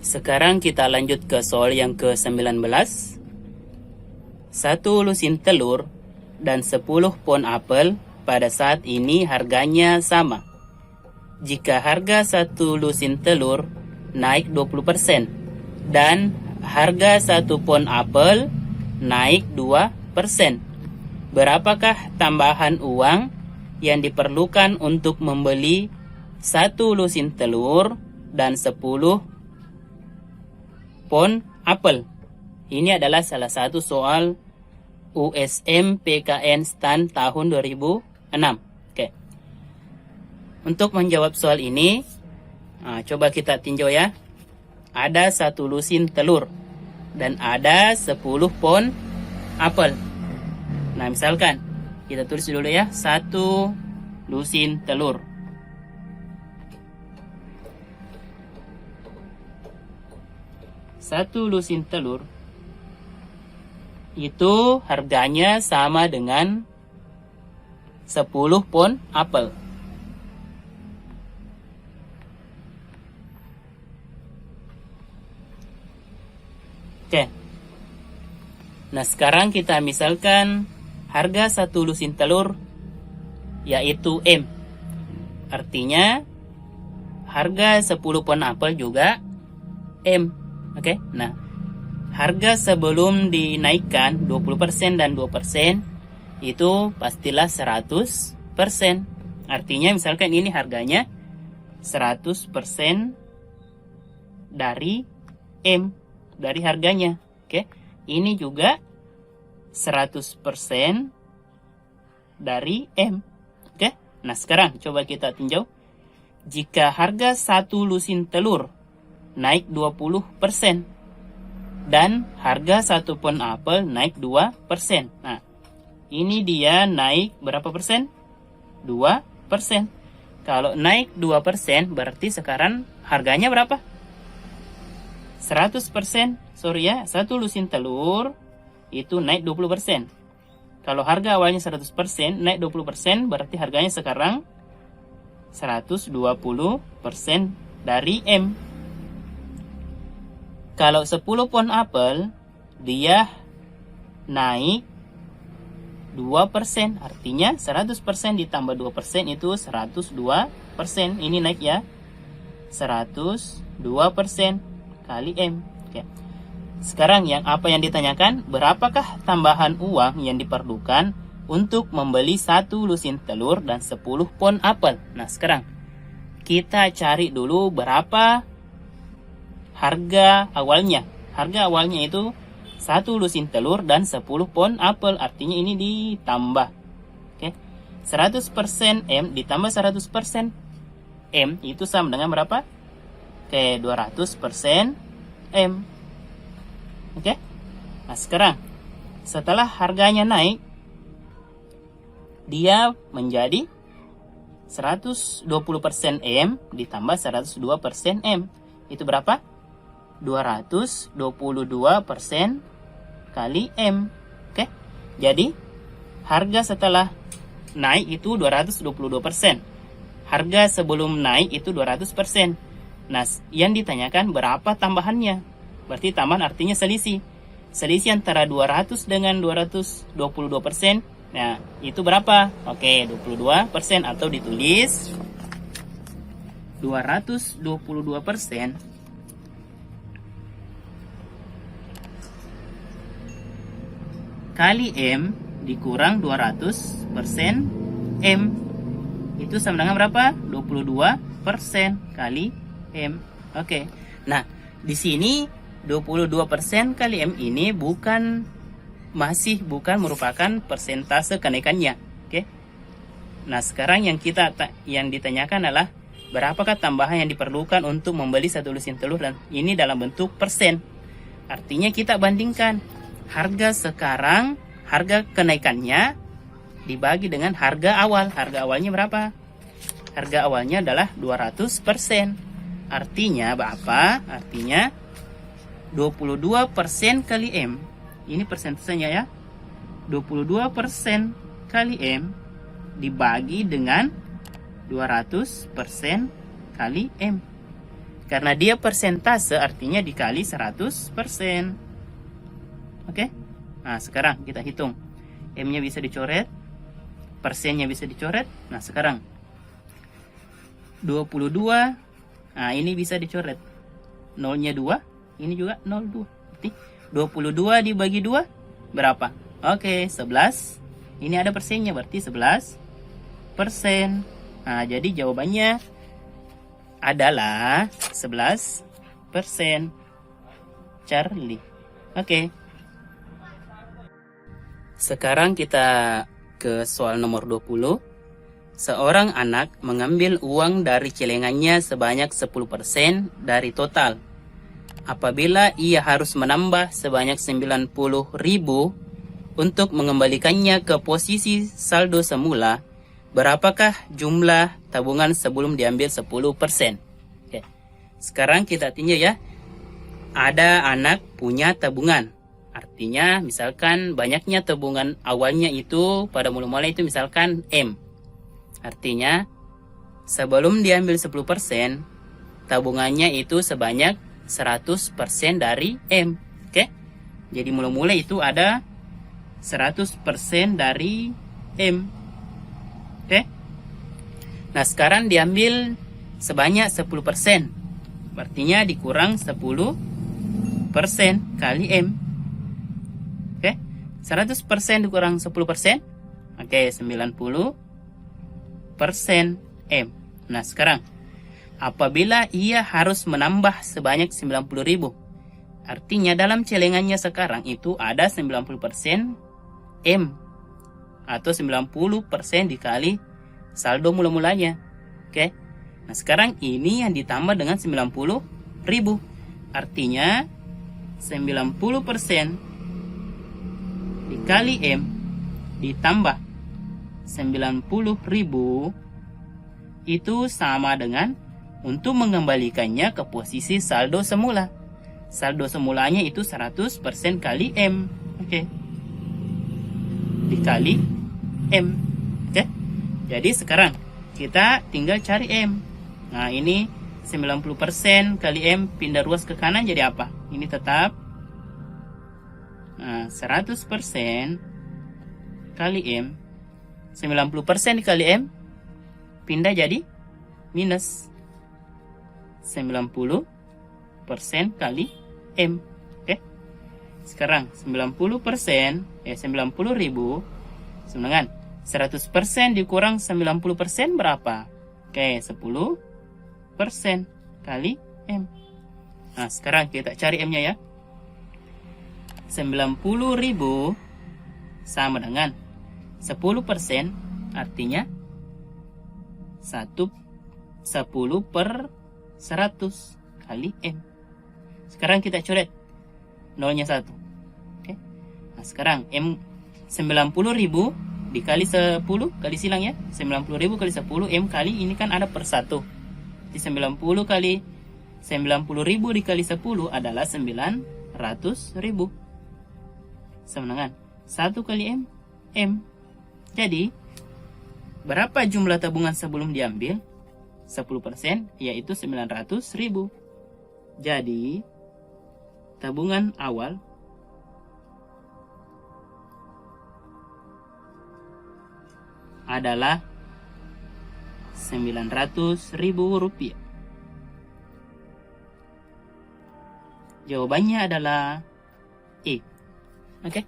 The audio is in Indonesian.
Sekarang kita lanjut ke soal yang ke-19. 1 lusin telur dan 10 pon apel pada saat ini harganya sama. Jika harga 1 lusin telur naik 20% dan harga 1 pon apel naik 2%, berapakah tambahan uang yang diperlukan untuk membeli 1 lusin telur dan 10 pon apel? Ini adalah salah satu soal USM PKN STAN tahun 2006. Oke. Untuk menjawab soal ini, coba kita tinjau ya. Ada 1 lusin telur dan ada 10 pon apel. Nah, misalkan kita tulis dulu ya, 1 lusin telur. Satu lusin telur itu harganya sama dengan 10 pon apel. Oke. Nah, sekarang kita misalkan harga 1 lusin telur yaitu M. Artinya harga 10 pon apel juga M. Oke. Nah, harga sebelum dinaikkan 20% dan 2% itu pastilah 100%. Artinya misalkan ini harganya 100% dari M, dari harganya. Oke. Ini juga 100% dari M. Oke. Nah, sekarang coba kita tinjau. Jika harga 1 lusin telur naik 20% dan harga 1 pon apel naik 2%. Nah, ini dia naik berapa persen? 2%. Kalau naik 2% berarti sekarang harganya berapa? 100%. Sorry ya, 1 lusin telur itu naik 20%. Kalau harga awalnya 100%, naik 20% berarti harganya sekarang 120% dari M. Kalau 10 pon apel, dia naik 2%. Artinya 100% ditambah 2% itu 102%. Ini naik ya. 102% kali M. Oke. Sekarang apa yang ditanyakan? Berapakah tambahan uang yang diperlukan untuk membeli 1 lusin telur dan 10 pon apel? Nah, sekarang kita cari dulu berapa harga awalnya. Harga awalnya itu 1 lusin telur dan 10 pon apel. Artinya ini ditambah. Oke. 100% M ditambah 100% M itu sama dengan berapa? Oke, 200% M. Oke. Nah, sekarang setelah harganya naik, dia menjadi 120% M ditambah 102% M. Itu berapa? 222% kali M. Oke. Jadi harga setelah naik itu 222%. Harga sebelum naik itu 200%. Nah, yang ditanyakan berapa tambahannya? Berarti tambahan artinya selisih. Selisih antara 200 dengan 222%. Nah, itu berapa? Oke, 22% atau ditulis 222% kali M dikurang 200% M. Itu sama dengan berapa? 22% kali M. Oke. Nah, di sini 22% kali M ini masih bukan merupakan persentase kenaikannya. Oke. Nah, sekarang yang ditanyakan adalah berapakah tambahan yang diperlukan untuk membeli 1 lusin telur, dan ini dalam bentuk persen. Artinya kita bandingkan harga sekarang, harga kenaikannya dibagi dengan harga awal. Harga awalnya berapa? Harga awalnya adalah 200%. Artinya apa? Artinya 22% kali M. Ini persentasenya ya. 22% kali M dibagi dengan 200% kali M. Karena dia persentase artinya dikali 100%. Oke? Nah, sekarang kita hitung. M-nya bisa dicoret, persennya bisa dicoret. Nah, sekarang 22. Nah, ini bisa dicoret. Nolnya 2, ini juga 02. Berarti 22 dibagi 2 berapa? Oke, 11. Ini ada persennya, berarti 11%. Nah, jadi jawabannya adalah 11%. Charlie. Oke. Sekarang kita ke soal nomor 20. Seorang anak mengambil uang dari celengannya sebanyak 10% dari total. Apabila ia harus menambah sebanyak 90.000 untuk mengembalikannya ke posisi saldo semula, berapakah jumlah tabungan sebelum diambil 10%? Oke. Sekarang kita tinjau ya. Ada anak punya tabungan. Artinya misalkan banyaknya tabungan awalnya itu pada mula-mula itu misalkan M. Artinya sebelum diambil 10%, tabungannya itu sebanyak 100% dari M. Oke. Jadi mula-mula itu ada 100% dari M. Oke. Nah, sekarang diambil sebanyak 10%. Artinya dikurang 10% kali M. Oke. 100% dikurang 10%. Oke, 90% M. Nah, sekarang apabila ia harus menambah sebanyak 90.000. Artinya dalam celengannya sekarang itu ada 90% M. Atau 90% dikali saldo mula-mulanya. Oke. Nah, sekarang ini yang ditambah dengan 90.000. Artinya 90% dikali M ditambah 90.000 itu sama dengan untuk mengembalikannya ke posisi saldo semula. Saldo semulanya itu 100% kali M. Oke. Dikali M. Oke. Jadi sekarang kita tinggal cari M. Nah, ini 90% kali M pindah ruas ke kanan jadi apa? Ini tetap 100% kali M. 90% dikali M pindah jadi minus 90% kali M. Oke. Sekarang 90% 90.000 sama dengan 100% dikurang 90% berapa? Oke, 10% kali M. Nah, sekarang kita cari M-nya ya. 90.000 sama dengan 10%, artinya 10 per 100 kali M. Sekarang kita coret. Nolnya 1. Oke. Nah, sekarang M 90.000 dikali 10 kali silang ya. 90.000 kali 10 M kali ini kan ada per 1. Jadi 90 kali 90.000 dikali 10 adalah 900.000. Sama dengan 1 kali M. M. Jadi berapa jumlah tabungan sebelum diambil? 10% yaitu 900.000. Jadi tabungan awal adalah 900.000 rupiah. Jawabannya adalah E. Oke.